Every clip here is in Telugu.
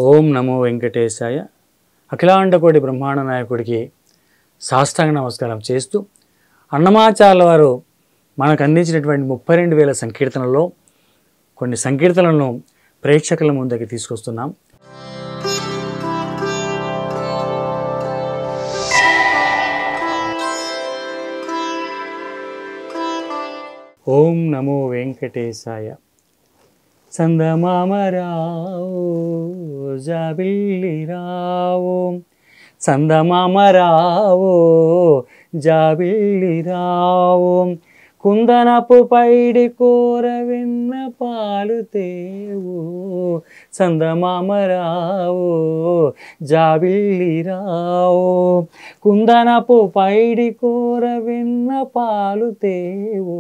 ఓం నమో వెంకటేశాయ. అఖిలాండకోటి బ్రహ్మాండ నాయకుడికి సాష్టాంగ నమస్కారం చేస్తూ అన్నమాచార్యుల వారు మనకు అందించినటువంటి 32,000 సంకీర్తనల్లో కొన్ని సంకీర్తనలను ప్రేక్షకుల ముందుకి తీసుకొస్తున్నాం. ఓం నమో వెంకటేశాయ. చందమామ రావో జాబిల్లి రావో, చందమామ రావో జాబిల్లి రావో, కుందనపు పైడి కూర వెన్న పాలు తేవో, చందమామ రావో జాబిల్లి రావో, కుందనపు పైడి కూర వెన్న పాలు తేవో,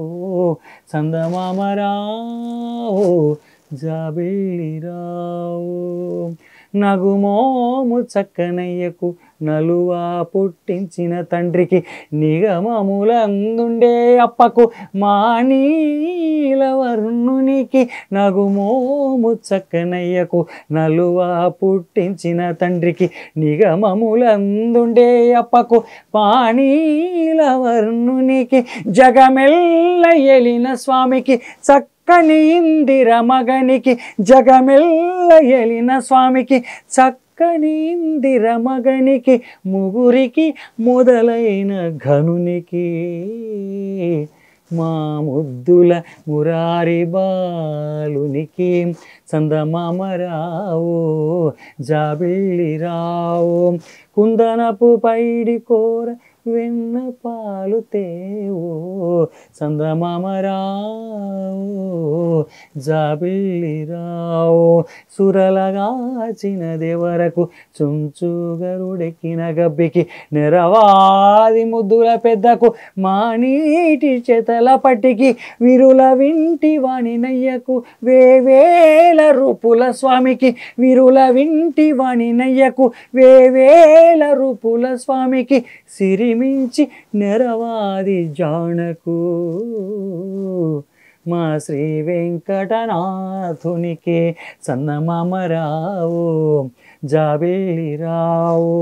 చందమామ రావో జాబిల్లి రావో. నగుమోము చక్కనయ్యకు నలువా పుట్టించిన తండ్రికి, నిగమములందుండే అప్పకు మానీలవర్ణునికి, నగుమోము చక్కనయ్యకు నలువా పుట్టించిన తండ్రికి, నిగమములందుండే అప్పకు పానీలవర్ణునికి, జగమెల్ల ఎలిన స్వామికి చక్కని ఇందిర మగనికి, జగమెల్ల ఎలిన స్వామికి చక్కని ఇందిర మగనికి, ముగురికి మొదలైన ఘనునికి, మా ముద్దుల మురారి బాలునికి, చందమామ రావో జాబిల్లి రావో, కుందనపు పైడి కూర వెన్న పాలు తేవో, చందమామ రావో జాబిల్లి రావో. సురలగాచిన దేవరకు చుంచుగరుడెక్కిన గబ్బికి, నెరవాది ముద్దుల పెద్దకు మా నీటి చేతల పట్టికి, విరుల వింటి వాణి నయ్యకు వేవేల రూపుల స్వామికి, విరుల వింటి వాణి నయ్యకు వేవేల రూపుల స్వామికి, సిరిమించి నెరవాది జానకు మా శ్రీ వెంకటనాథునికి, చందమామ రావో జాబిల్లి రావో,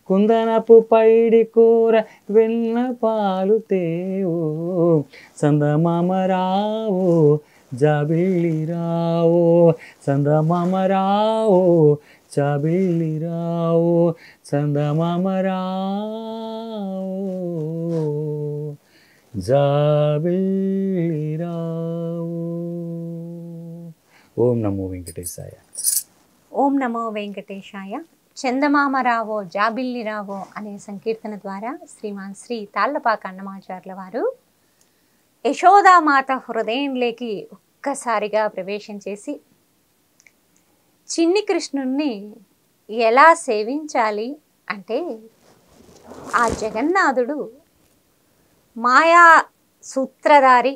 కుందనపు పైడి కూర వెన్న పాలు తేవో, చందమామ రావో జాబిల్లి రావో, చందమామ రావో జాబిల్లి రావో, చందమామ రావో జాబిల్లి రావో. ఓం నమో వెంకటేశాయ. ఓం నమో వెంకటేశాయ. చందమామ రావో జాబిల్లి రావో అనే సంకీర్తన ద్వారా శ్రీమాన్ శ్రీ తాళ్లపాక అన్నమాచార్యుల వారు యశోదామాత హృదయంలోకి ఒక్కసారిగా ప్రవేశం చేసి చిన్ని కృష్ణుణ్ణి ఎలా సేవించాలి అంటే, ఆ జగన్నాథుడు మాయా సూత్రధారి,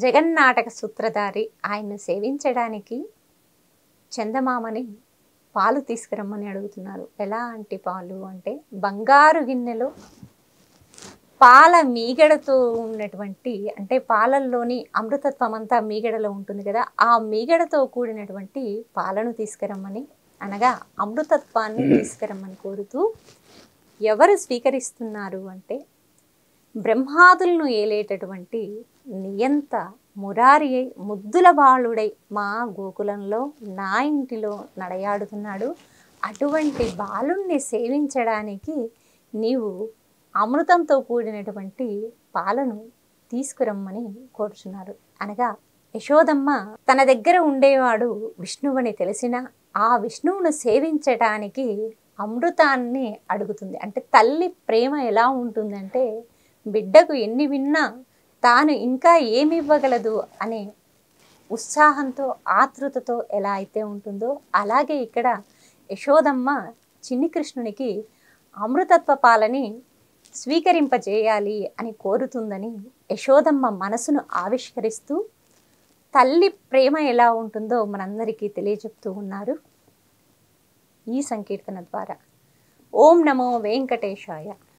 జగన్నాటక సూత్రధారి, ఆయన్ను సేవించడానికి చందమామని పాలు తీసుకురమ్మని అడుగుతున్నారు. ఎలాంటి పాలు అంటే, బంగారు గిన్నెలో పాల మీగడతో ఉన్నటువంటి, అంటే పాలల్లోని అమృతత్వం అంతా మీగడలో ఉంటుంది కదా, ఆ మీగడతో కూడినటువంటి పాలను తీసుకురమ్మని, అనగా అమృతత్వాన్ని తీసుకురమ్మని కోరుతూ, ఎవరు స్వీకరిస్తున్నారు అంటే, బ్రహ్మాదులను ఏలేటటువంటి నియంత మురారి అయి ముద్దుల బాలుడై మా గోకులంలో నా ఇంటిలో నడయాడుతున్నాడు. అటువంటి బాలుణ్ణి సేవించడానికి నీవు అమృతంతో కూడినటువంటి పాలను తీసుకురమ్మని కోరుచున్నారు. అనగా యశోదమ్మ తన దగ్గర ఉండేవాడు విష్ణువని తెలిసిన ఆ విష్ణువును సేవించటానికి అమృతాన్ని అడుగుతుంది. అంటే తల్లి ప్రేమ ఎలా ఉంటుందంటే, బిడ్డకు ఎన్ని విన్నా తాను ఇంకా ఏమి ఇవ్వగలదు అనే ఉత్సాహంతో ఆతృతతో ఎలా అయితే ఉంటుందో, అలాగే ఇక్కడ యశోదమ్మ చిన్ని కృష్ణునికి అమృతత్వ పాలని స్వీకరింపజేయాలి అని కోరుతుందని యశోదమ్మ మనసును ఆవిష్కరిస్తూ తల్లి ప్రేమ ఎలా ఉంటుందో మనందరికీ తెలియజెప్తూ ఉన్నారు ఈ సంకీర్తన ద్వారా. ఓం నమో వెంకటేశాయ.